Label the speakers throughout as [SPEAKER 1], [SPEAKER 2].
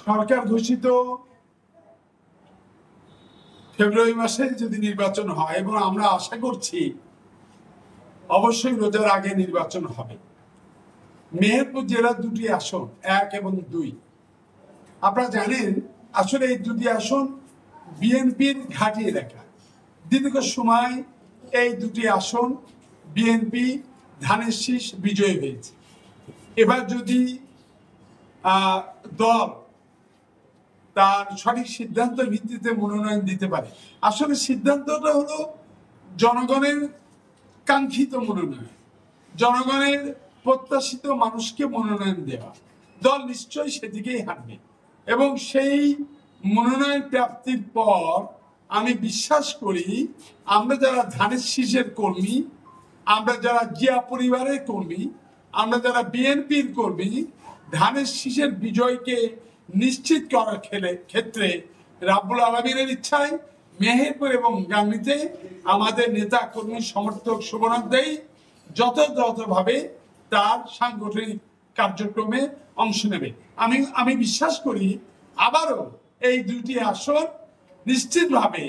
[SPEAKER 1] সরকার ঘোষিত ফেব্রুয়ারি মাসে যদি নির্বাচন হয়, এবং আমরা আশা করছি অবশ্যই রোজার আগে নির্বাচন হবে। মেহেরপুর জেলার দুটি আসন 1 এবং 2, আপনারা জানেন আসলে এই দুটি আসন বিএনপির ঘাঁটি এলাকা। দীর্ঘ সময় এই দুটি আসন বিএনপি ধানের শীষ বিজয়ী হয়েছে। এবার যদি দল তার সঠিক সিদ্ধান্তের ভিত্তিতে মনোনয়ন দিতে পারে, আসলে সিদ্ধান্তটা হলো জনগণের কাঙ্ক্ষিত মনোনয়ন, জনগণের প্রত্যাশিত মানুষকে মনোনয়ন দেওয়া, দল নিশ্চয়ই সেদিকেই হাঁটবে। এবং সেই মনোনয়ন প্রাপ্তির পর আমি বিশ্বাস করি আমরা যারা ধানের শীষের কর্মী, আমরা যারা জিয়া পরিবারের কর্মী, আমরা যারা বিএনপির কর্মী, ধানের শীষের বিজয়কে নিশ্চিত করার ক্ষেত্রে রাব্বুল আলামিনের ইচ্ছায় মেহেরপুর এবং গাংনীতে আমাদের নেতা কর্মী সমর্থক শুভনার্থী যথাযথভাবে তার সাংগঠনিক কার্যক্রমে অংশ নেবে। আমি বিশ্বাস করি আবারও এই দুটি আসন নিশ্চিতভাবে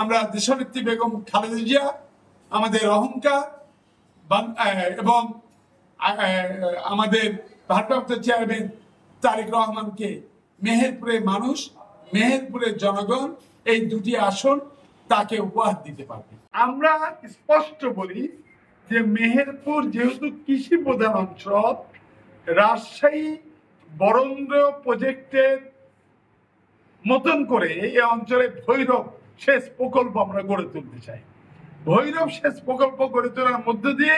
[SPEAKER 1] আমরা দেশনেত্রী বেগম খালেদা জিয়া, আমাদের অহংকার এবং আমাদের ভারপ্রাপ্ত চেয়ারম্যান তারেক রহমানকে, মেহেরপুরের মানুষ, মেহেরপুরের জনগণ এই দুটি আসন তাকে উপহার দিতে পারবে। আমরা স্পষ্ট বলি যে মেহেরপুর যেহেতু কৃষি প্রধান অঞ্চল, রাজশাহী বরেন্দ্র প্রজেক্টের মতন করে এই অঞ্চলে ভৈরব সেচ প্রকল্প আমরা গড়ে তুলতে চাই। ভৈরব সেচ প্রকল্প গড়ে তোলার মধ্য দিয়ে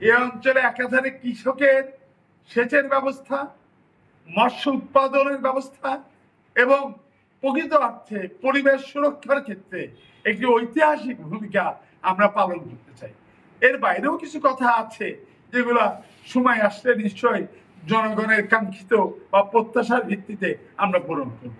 [SPEAKER 1] এই অঞ্চলে একাধারে কৃষকের সেচের ব্যবস্থা, মৎস্য উৎপাদনের ব্যবস্থা এবং প্রকৃত অর্থে পরিবেশ সুরক্ষার ক্ষেত্রে একটি ঐতিহাসিক ভূমিকা আমরা পালন করতে চাই। এর বাইরেও কিছু কথা আছে যেগুলা সময় আসলে নিশ্চয়ই জনগণের কাঙ্ক্ষিত বা প্রত্যাশার ভিত্তিতে আমরা পূরণ করব।